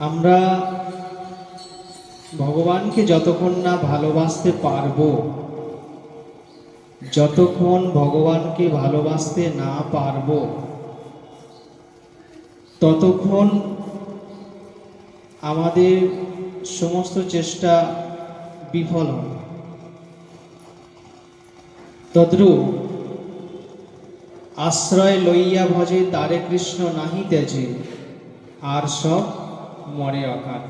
আমরা ভগবানকে যতক্ষণ না ভালোবাসতে পারবো, যতক্ষণ ভগবানকে ভালোবাসতে না পারবো, ততক্ষণ আমাদের সমস্ত চেষ্টা বিফল হবে। তদ্রূপ আশ্রয় লইয়া ভজে তারে কৃষ্ণ নাহি তেজে, আর সব মরে অকাল।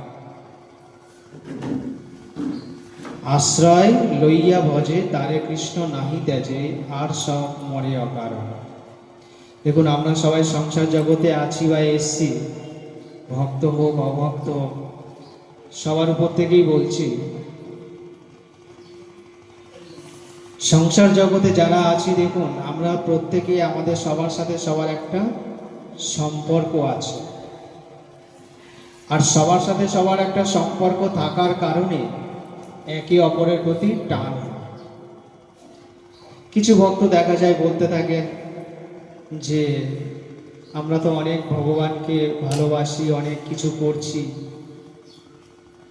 আশ্রয় লইয়া ভজে তারে কৃষ্ণ নাহি তেজে, আর সব মরে অকাল। দেখুন, আমরা সবাই সংসার জগতে আছি বা এসছি, ভক্ত হোক অভক্ত হোক, সবার উপর থেকেই বলছি, সংসার জগতে যারা আছি, দেখুন আমরা প্রত্যেকেই আমাদের সবার সাথে সবার একটা সম্পর্ক আছে। আর সবার সাথে সবার একটা সম্পর্ক থাকার কারণে একে অপরের প্রতি টান। কিছু ভক্ত দেখা যায় বলতে থাকে যে আমরা তো অনেক ভগবানকে ভালোবাসি, অনেক কিছু করছি,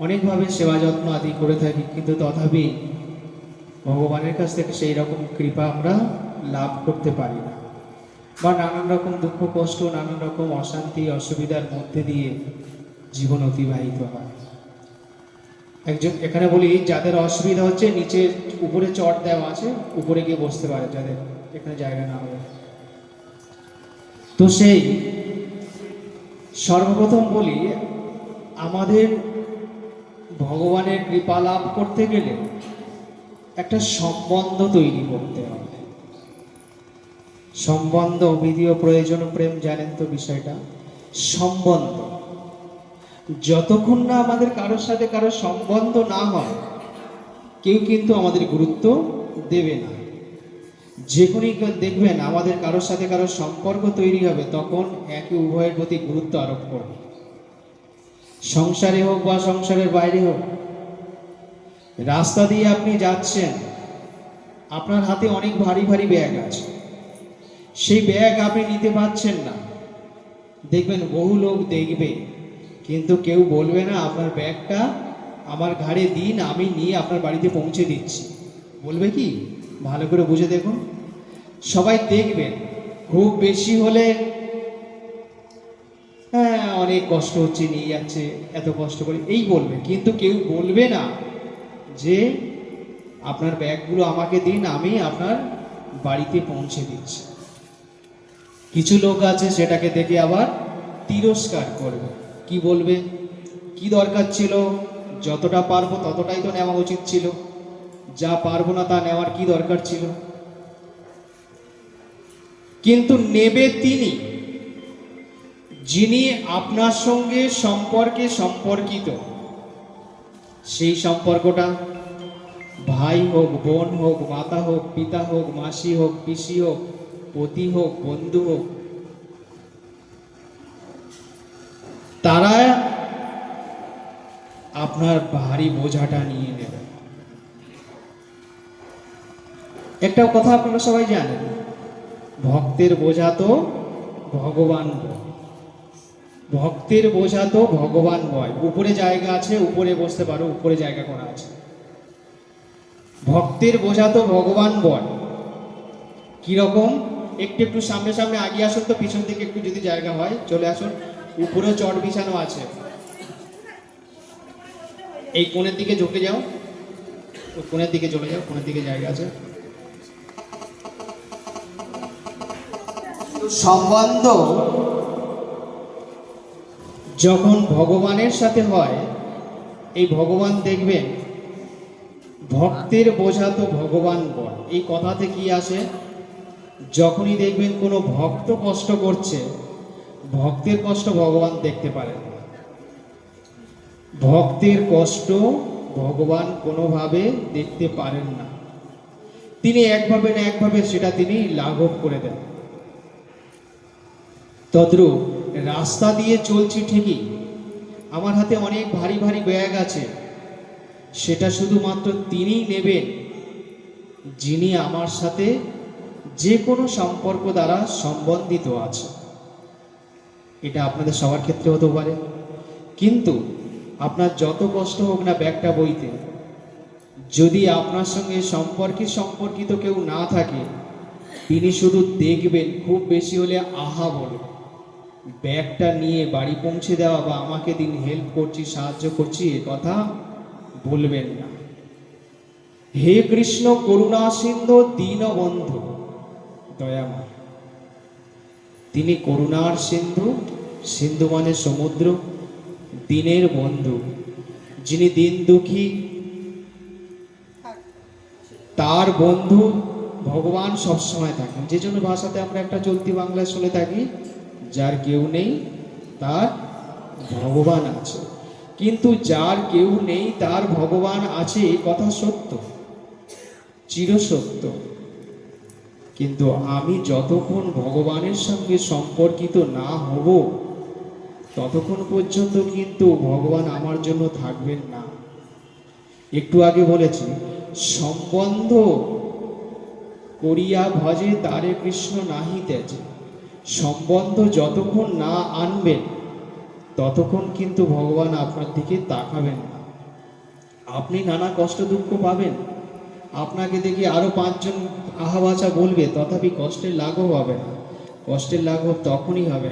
অনেকভাবে সেবা যত্ন আদি করে থাকি, কিন্তু তথাপি ভগবানের কাছ থেকে সেই রকম কৃপা আমরা লাভ করতে পারি না, বা নানান রকম দুঃখ কষ্ট, নানান রকম অশান্তি অসুবিধার মধ্যে দিয়ে জীবন অতিবাহিত হয়। একজন এখানে বলি, যাদের অসুবিধা হচ্ছে নিচে উপরে চট দেওয়া আছে, উপরে গিয়ে বসতে পারে, যাদের এখানে জায়গা না হবে। তো সেই সর্বপ্রথম বলি, আমাদের ভগবানের কৃপা লাভ করতে গেলে একটা সম্বন্ধ তৈরি করতে হবে। সম্বন্ধ, অভিধীয় প্রয়োজন প্রেম, জানেন তো বিষয়টা। সম্বন্ধ যতক্ষণ না আমাদের কারোর সাথে কারো সম্বন্ধ না হয়, কেউ কিন্তু আমাদের গুরুত্ব দেবে না। যেখানেই দেখবেন আমাদের কারোর সাথে কারো সম্পর্ক তৈরি হবে, তখন একে উভয়ের প্রতি গুরুত্ব আরোপ করবে। সংসারে হোক বা সংসারের বাইরে হোক, রাস্তা দিয়ে আপনি যাচ্ছেন, আপনার হাতে অনেক ভারী ভারী ব্যাগ আছে, সেই ব্যাগ আপনি নিতে পারছেন না, দেখবেন বহু লোক দেখবে, কিন্তু কেউ বলবে না আপনার ব্যাগটা আমার ঘাড়ে দিন, আমি নিয়ে আপনার বাড়িতে পৌঁছে দিচ্ছি। বলবে কি? ভালো করে বুঝে দেখুন। সবাই দেখবেন, খুব বেশি হলে হ্যাঁ অনেক কষ্ট হচ্ছে, নিয়ে যাচ্ছে, এত কষ্ট করে, এই বলবে, কিন্তু কেউ বলবে না যে আপনার ব্যাগগুলো আমাকে দিন, আমি আপনার বাড়িতে পৌঁছে দিচ্ছি। কিছু লোক আছে সেটাকে দেখে আবার তিরস্কার করবে। কি বলবে? কি দরকার ছিল? যতটা পারবো ততটাই তো নেওয়া উচিত ছিল, যা পারবো না তা নেওয়ার কি দরকার ছিল? কিন্তু নেবে তিনি, যিনি আপনার সঙ্গে সম্পর্কে সম্পর্কিত। সেই সম্পর্কটা ভাই হোক, বোন হোক, মাতা হোক, পিতা হোক, মাসি হোক, পিসি হোক, পতি হোক, বন্ধু হোক, তারা আপনার ভারী বোঝাটা নিয়ে নেবে। একটা কথা আপনারা সবাই জানেন, ভক্তের বোঝা তো ভগবান বয়। ভক্তের বোঝা তো ভগবান বয়। উপরে জায়গা আছে, উপরে বসতে পারো, উপরে জায়গা করা আছে। ভক্তের বোঝা তো ভগবান বয়। কিরকম? একটু একটু সামনে সামনে আগিয়ে আসুন তো, পিছন দিকে একটু যদি জায়গা হয় চলে আসুন। উপরেও চট বিছানো আছে, এই কোণের দিকে ঝুঁকে যাও, কোণের দিকে চলে যাও, কোণের দিকে জায়গা আছে। সম্বন্ধ যখন ভগবানের সাথে হয়, এই ভগবান দেখবেন, ভক্তের বোঝা তো ভগবান বয়। এই কথাতে কি আসে? যখনই দেখবেন কোনো ভক্ত কষ্ট করছে, ভক্তের কষ্ট ভগবান দেখতে পারেন না। ভক্তের কষ্ট ভগবান কোনোভাবে দেখতে পারেন না। তিনি একভাবে না একভাবে সেটা তিনি লাঘব করে দেন। তদ্রূপ রাস্তা দিয়ে চলছি ঠিকই, আমার হাতে অনেক ভারী ভারী ব্যাগ আছে, সেটা শুধুমাত্র তিনিই নেবেন যিনি আমার সাথে যে কোনো সম্পর্ক দ্বারা সম্বন্ধিত আছে। এটা আপনাদের সবার ক্ষেত্রে হতে পারে। কিন্তু আপনার যত কষ্ট হোক না ব্যাগটা বইতে, যদি আপনার সঙ্গে সম্পর্কিত কেউ না থাকে, তিনি শুধু দেখবেন, খুব বেশি হলে আহা বলে, ব্যাগটা নিয়ে বাড়ি পৌঁছে দেওয়া বা আমাকে দিন হেল্প করছি, সাহায্য করছি, এ কথা বলবেন না। হে কৃষ্ণ করুণা সিন্ধু দীনবন্ধু দয়াময়, তিনি করুণার সিন্ধু, সিন্ধু মানে সমুদ্র, দিনের বন্ধু, যিনি দিন দুঃখী তার বন্ধু ভগবান সবসময় থাকেন। যে জন্য ভাষাতে আমরা একটা চলতি বাংলায় শুনে থাকি, যার কেউ নেই তার ভগবান আছে। কিন্তু যার কেউ নেই তার ভগবান আছে, এই কথা সত্য, চিরসত্য। কিন্তু আমি যতক্ষণ ভগবানের সঙ্গে সম্পর্কিত না হব, ততক্ষণ পর্যন্ত কিন্তু ভগবান আমার জন্য থাকবেন না। একটু আগে বলেছি, সম্বন্ধ করিয়া ভজে তারে কৃষ্ণ নাহি তেজে। সম্বন্ধ যতক্ষণ না আনবেন, ততক্ষণ কিন্তু ভগবান আপনার দিকে তাকাবেন না। আপনি নানা কষ্ট দুঃখ পাবেন, আপনাকে দেখে আরো 5 জন আহাবাচা বলবে, তথাপি কষ্টের লাঘব হবে না। কষ্টের লাঘব তখনই হবে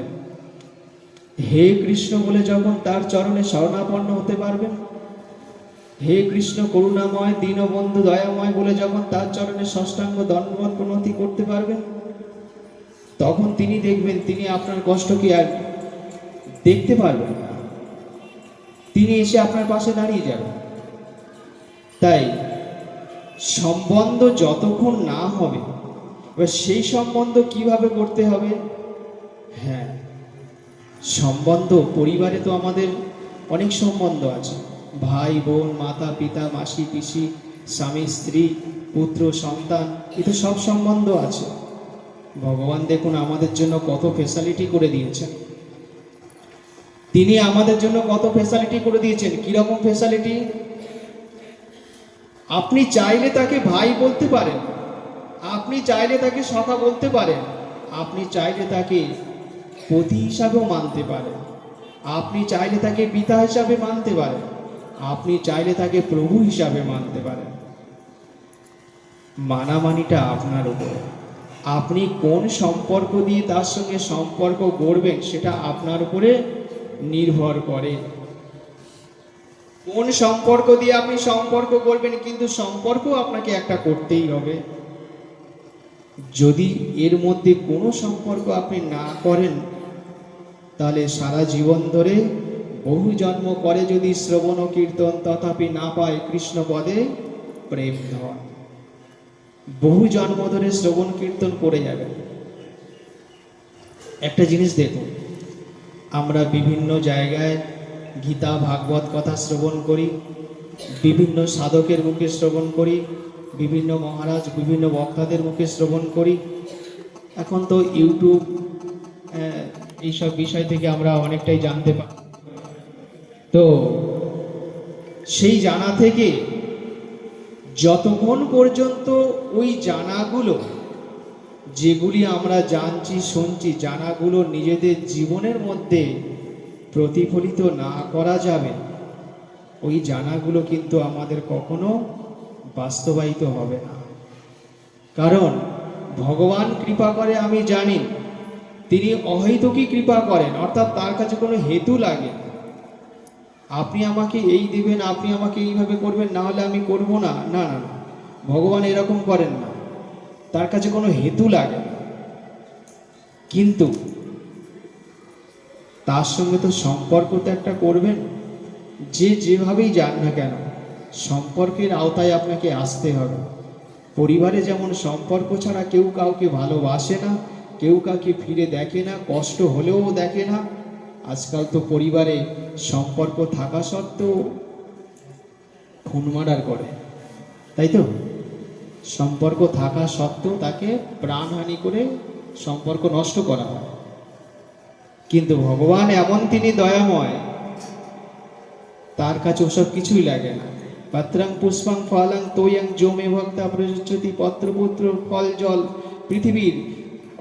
হে কৃষ্ণ বলে যখন তার চরণে শরণাপন্ন হতে পারবেন, হে কৃষ্ণ করুণাময় দীনবন্ধু দয়াময় বলে যখন তার চরণে ষষ্ঠাঙ্গ দণ্ডবত প্রণতি করতে পারবেন, তখন তিনি দেখবেন তিনি আপনার কষ্টকে আর দেখতে পারবেন না, তিনি এসে আপনার পাশে দাঁড়িয়ে যাবেন। তাই সম্বন্ধ যতক্ষণ না হবে, এবার সেই সম্বন্ধ কিভাবে করতে হবে? হ্যাঁ, সম্বন্ধ পরিবারে তো আমাদের অনেক সম্বন্ধ আছে, ভাই বোন, মাতা পিতা, মাসি পিসি, স্বামী স্ত্রী, পুত্র সন্তান, এ তো সব সম্বন্ধ আছে। ভগবান দেখুন আমাদের জন্য কত ফেসিলিটি করে দিয়েছেন, তিনি আমাদের জন্য কত ফেসিলিটি করে দিয়েছেন। কিরকম ফেসিলিটি? আপনি চাইলে তাকে ভাই বলতে পারেন, আপনি চাইলে তাকে সখা বলতে পারেন, আপনি চাইলে তাকে পতি হিসাবেও মানতে পারেন, আপনি চাইলে তাকে পিতা হিসাবে মানতে পারেন, আপনি চাইলে তাকে প্রভু হিসাবে মানতে পারেন। মানামানিটা আপনার উপরে, আপনি কোন সম্পর্ক দিয়ে তার সঙ্গে সম্পর্ক গড়বেন সেটা আপনার উপরে নির্ভর করে। কোন সম্পর্ক দিয়ে আপনি সম্পর্ক করবেন, কিন্তু সম্পর্ক আপনাকে একটা করতেই হবে। যদি এর মধ্যে কোনো সম্পর্ক আপনি না করেন, তাহলে সারা জীবন ধরে বহু জন্ম করে যদি শ্রবণ ও কীর্তন তথাপি না পায় কৃষ্ণ পদে প্রেম ধন, বহু জন্ম ধরে শ্রবণ কীর্তন করে যাবেন। একটা জিনিস দেখুন, আমরা বিভিন্ন জায়গায় গীতা ভাগবত কথা শ্রবণ করি, বিভিন্ন সাধকের মুখে শ্রবণ করি, বিভিন্ন মহারাজ বিভিন্ন বক্তাদের মুখে শ্রবণ করি। এখন তো ইউটিউব এইসব বিষয় থেকে আমরা অনেকটাই জানতে পারি। তো সেই জানা থেকে যতক্ষণ পর্যন্ত ওই জানাগুলো, যেগুলি আমরা জানছি শুনছি, জানাগুলো নিজেদের জীবনের মধ্যে প্রতিফলিত না করা যাবে, ওই জানাগুলো কিন্তু আমাদের কখনো বাস্তবায়িত হবে না। কারণ ভগবান কৃপা করে আমি জানি, তিনি অহৈতুকী কৃপা করেন, অর্থাৎ তার কাছে কোনো হেতু লাগে না। আপনি আমাকে এই দিবেন, আপনি আমাকে এইভাবে করবেন, না হলে আমি করব না, না না না, ভগবান এরকম করেন না, তার কাছে কোনো হেতু লাগে না। কিন্তু তার সঙ্গে তো সম্পর্ক তো একটা করবেন, যে যেভাবেই যান না কেন সম্পর্কের আওতায় আপনাকে আসতে হবে। পরিবারে যেমন সম্পর্ক ছাড়া কেউ কাউকে ভালোবাসে না, কেউ কাউকে ফিরে দেখে না, কষ্ট হলেও দেখে না। আজকাল তো পরিবারে সম্পর্ক থাকা সত্ত্বেও খুন মার্ডার করে, তাই তো? সম্পর্ক থাকা সত্ত্বেও তাকে প্রাণহানি করে সম্পর্ক নষ্ট করা হয়। কিন্তু ভগবান এমন, তিনি দয়াময়, তার কাছে ওসব কিছুই লাগে না। পাত্রাং পুষ্পাং ফলাং তোয়ং জমে ভক্তা প্রযোজ্যতি, পত্রপুত্র ফল জল, পৃথিবীর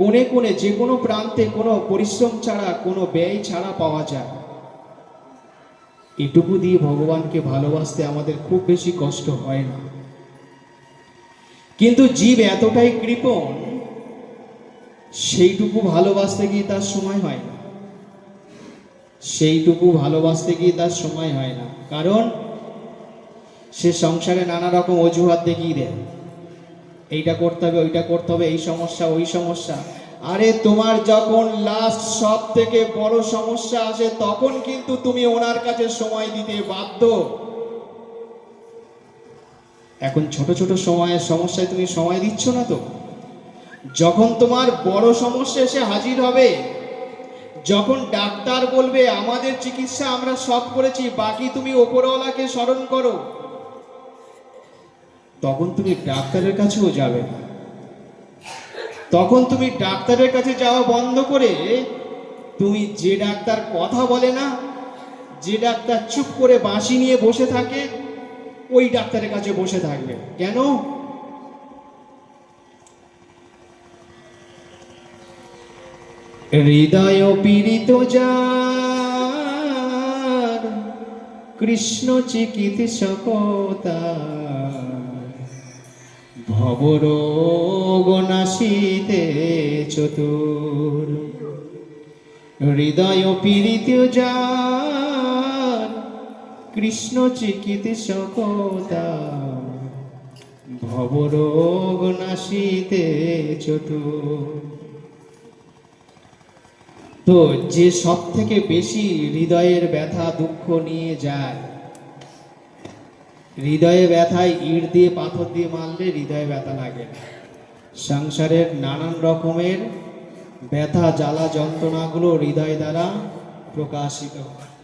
কোণে কোণে যে কোনো প্রান্তে কোনো পরিশ্রম ছাড়া, কোনো ব্যয় ছাড়া পাওয়া যায়। এটুকু দিয়ে ভগবানকে ভালোবাসতে আমাদের খুব বেশি কষ্ট হয় না। কিন্তু জীব এতটাই কৃপণ, সেইটুকু ভালোবাসতে গিয়ে তার সময় হয় না। সেইটুকু ভালোবাসতে গিয়ে তার সময় হয় না, কারণ সে সংসারে নানা রকম অজুহাত দেখিয়ে দেয়। এইটা করতে হবে, ওইটা করতে হবে, এই সমস্যা, ওই সমস্যা। আরে তোমার যখন লাস্ট সব থেকে বড় সমস্যা আসে, তখন কিন্তু তুমি ওনার কাছে সময় দিতে বাধ্য। এখন ছোট ছোট সমস্যায় তুমি সময় দিচ্ছ না তো। যখন তোমার বড় সমস্যা এসে হাজির হবে, যখন ডাক্তার বলবে আমাদের চিকিৎসা আমরা সব করেছি, বাকি তুমি ওপরওয়ালাকে স্মরণ করো, তখন তুমি ডাক্তারের কাছেও যাবে না। তখন তুমি ডাক্তারের কাছে যাওয়া বন্ধ করে তুমি যে ডাক্তার কথা বলে না, যে ডাক্তার চুপ করে বাঁশি নিয়ে বসে থাকে, ওই ডাক্তারের কাছে বসে থাকবে। কেন? হৃদয় পীড়িত যার কৃষ্ণ চিকিৎসকতা, ভবরোগ নাশিতে চতুর। হৃদয় পীড়িত যার কৃষ্ণ চিকিৎসকতা, ভবরোগ নাশিতে চতুর। তো যে সব থেকে বেশি হৃদয়ের ব্যথা দুঃখ নিয়ে যায়, হৃদয়ে ব্যথায় ইট দিয়ে পাথর দিয়ে মারলে হৃদয়ে ব্যথা লাগে না। সংসারের নানান রকমের ব্যথা জ্বালা যন্ত্রণাগুলো হৃদয় দ্বারা প্রকাশিত হয়।